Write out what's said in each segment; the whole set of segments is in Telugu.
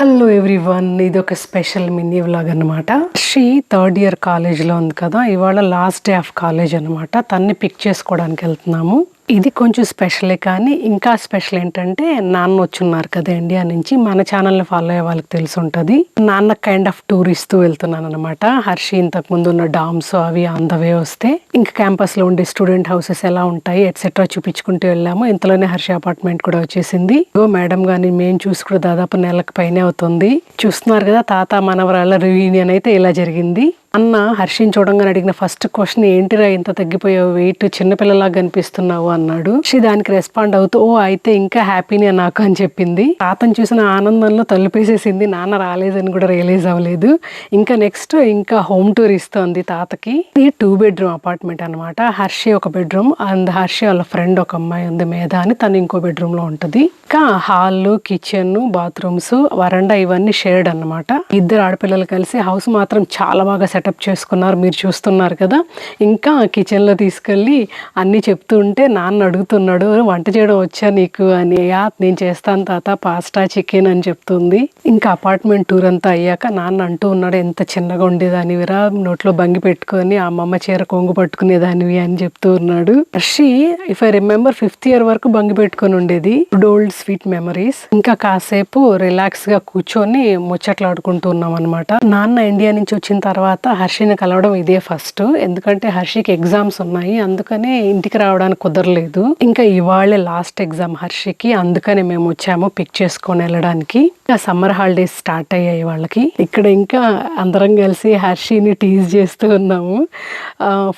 హలో ఎవ్రీవన్, ఇది ఒక స్పెషల్ మినీ వ్లాగ్ అనమాట. శ్రీ థర్డ్ ఇయర్ కాలేజ్లో ఉంది కదా, ఇవాళ లాస్ట్ డే ఆఫ్ కాలేజ్ అనమాట. తన్ని పిక్ చేసుకోవడానికి వెళ్తున్నాము. ఇది కొంచెం స్పెషలే, కానీ ఇంకా స్పెషల్ ఏంటంటే నాన్న వచ్చున్నారు కదా ఇండియా నుంచి. మన ఛానల్ని ఫాలో అయ్యే వాళ్ళకి తెలిసి ఉంటుంది. నాన్న కైండ్ ఆఫ్ టూర్ ఇస్తూ వెళ్తున్నాను అనమాట. హర్షి ఇంతకు ముందు ఉన్న డామ్స్ అవి ఆన్ ద వే వస్తే ఇంకా క్యాంపస్లో ఉండే స్టూడెంట్ హౌసెస్ ఎలా ఉంటాయి ఎట్సెట్రా చూపించుకుంటూ వెళ్ళాము. ఇంతలోనే హర్షి అపార్ట్మెంట్ కూడా వచ్చేసింది. మేడం గాని మేము చూసి కూడా దాదాపు నెలకు పైనే అవుతుంది. చూస్తున్నారు కదా, తాత మనవరాళ్ళ రియూనియన్ అయితే ఇలా జరిగింది. అన్న హర్షిని చూడంగానే అడిగిన ఫస్ట్ క్వశ్చన్, ఏంటిరా ఇంత తగ్గిపోయావు, వెయిట్ చిన్నపిల్లలాగా కనిపిస్తున్నావు అన్నాడు. దానికి రెస్పాండ్ అవుతూ, ఓ అయితే ఇంకా హ్యాపీనే నాకు అని చెప్పింది. తాతను చూసిన ఆనందంలో తలుపేసేసింది. నాన్న రాలేదని కూడా రియలైజ్ అవ్వలేదు. ఇంకా నెక్స్ట్ ఇంకా హోమ్ టూర్ ఇస్తోంది తాతకి. ఇది 2 bedroom అపార్ట్మెంట్ అనమాట. హర్షి ఒక బెడ్రూమ్ అండ్ హర్షి వాళ్ళ ఫ్రెండ్ ఒక అమ్మాయి ఉంది మేధ అని, తను ఇంకో బెడ్రూమ్ లో ఉంటది. ఇంకా హాల్, కిచెన్, బాత్రూమ్స్, వరండా ఇవన్నీ షేర్డ్ అనమాట. ఇద్దరు ఆడపిల్లలు కలిసి హౌస్ మాత్రం చాలా బాగా సెటప్ చేసుకున్నారు. మీరు చూస్తున్నారు కదా. ఇంకా కిచెన్ లో తీసుకెళ్ళి అన్ని చెప్తూ ఉంటే నాన్న అడుగుతున్నాడు, వంట చేయడం వచ్చా నీకు అని. నేను చేస్తాను తాత, పాస్తా, చికెన్ అని చెప్తుంది. ఇంకా అపార్ట్మెంట్ టూర్ అంతా అయ్యాక నాన్న అంటూ ఉన్నాడు, ఎంత చిన్నగా ఉండేదానివిరా, నోట్లో బంగి పెట్టుకొని అమ్మమ్మ చీర కొంగు పట్టుకునేదానివి అని చెప్తూ ఉన్నాడు. Harshi if I remember 5th year వరకు బంగి పెట్టుకొని ఉండేది. Old sweet memories. ఇంకా కాసేపు రిలాక్స్ గా కూర్చొని ముచ్చట్లాడుకుంటూ ఉన్నాం అనమాట. నాన్న ఇండియా నుంచి వచ్చిన తర్వాత హర్షిని కలవడం ఇదే ఫస్ట్. ఎందుకంటే హర్షికి ఎగ్జామ్స్ ఉన్నాయి, అందుకనే ఇంటికి రావడానికి కుదరలేదు. ఇంకా ఇవాళే లాస్ట్ ఎగ్జామ్ హర్షికి, అందుకనే మేము వచ్చాము పిక్ చేసుకొని వెళ్ళడానికి. ఇంకా సమ్మర్ హాలిడేస్ స్టార్ట్ అయ్యాయి వాళ్ళకి. ఇక్కడ ఇంకా అందరం కలిసి హర్షిని టీజ్ చేస్తూ ఉన్నాము.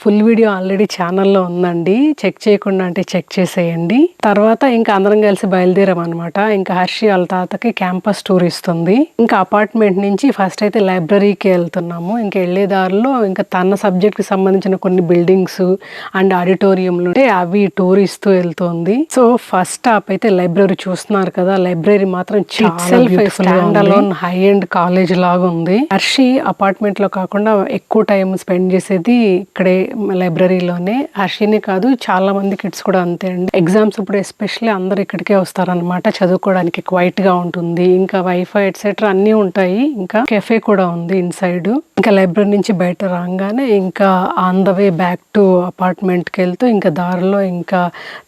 ఫుల్ వీడియో ఆల్రెడీ ఛానల్లో ఉందండి, చెక్ చేయకుండా అంటే చెక్ చేసేయండి. తర్వాత ఇంకా అందరం కలిసి బయలుదేరాం అనమాట. ఇంకా హర్షి వాళ్ళ తాతకి క్యాంపస్ టూర్ ఇస్తుంది. ఇంకా అపార్ట్మెంట్ నుంచి ఫస్ట్ అయితే లైబ్రరీకి వెళ్తున్నాము. ఇంకా వెళ్లే దారిలో ఇంకా తన సబ్జెక్ట్ కి సంబంధించిన కొన్ని బిల్డింగ్స్ అండ్ ఆడిటోరియంలు ఉంటే అవి టూర్ ఇస్తూ వెళ్తుంది. సో ఫస్ట్ స్టాప్ అయితే లైబ్రరీ. చూస్తున్నారు కదా, లైబ్రరీ మాత్రం stand alone high end college లాగా ఉంది. హర్షి అపార్ట్మెంట్ లో కాకుండా ఎక్కువ టైం స్పెండ్ చేసేది ఇక్కడే లైబ్రరీలోనే. హర్షిని కాదు, చాలా మంది కిడ్స్ కూడా అంతే అండి. ఎగ్జామ్స్ ఇప్పుడు ఎస్పెషల్లీ అందరు ఇక్కడికే వస్తారనమాట చదువుకోవడానికి. క్వైట్ గా ఉంటుంది, ఇంకా వైఫై ఎట్సెట్రా అన్ని ఉంటాయి. ఇంకా కెఫే కూడా ఉంది ఇన్సైడ్. ఇంకా లైబ్రరీ నుంచి బయట రాగానే ఇంకా on the way back to apartment కి వెళ్తూ ఇంకా దారిలో ఇంకా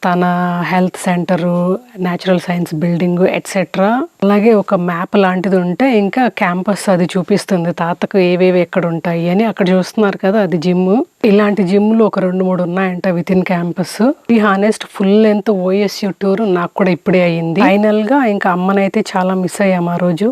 తన health centre, natural science building etcetera, అలాగే ఒక మ్యాప్ లాంటిది ఉంటే ఇంకా క్యాంపస్ అది చూపిస్తుంది తాతకు ఏవేవి ఎక్కడ ఉంటాయి అని. అక్కడ చూస్తున్నారు కదా, అది జిమ్. ఇలాంటి జిమ్లు ఒక 2-3 ఉన్నాయంట విత్ ఇన్ క్యాంపస్. ఈ honest full length OSU tour నాకు కూడా ఇప్పుడే అయ్యింది. ఫైనల్ గా ఇంకా అమ్మనైతే చాలా మిస్ అయ్యాము ఆ రోజు.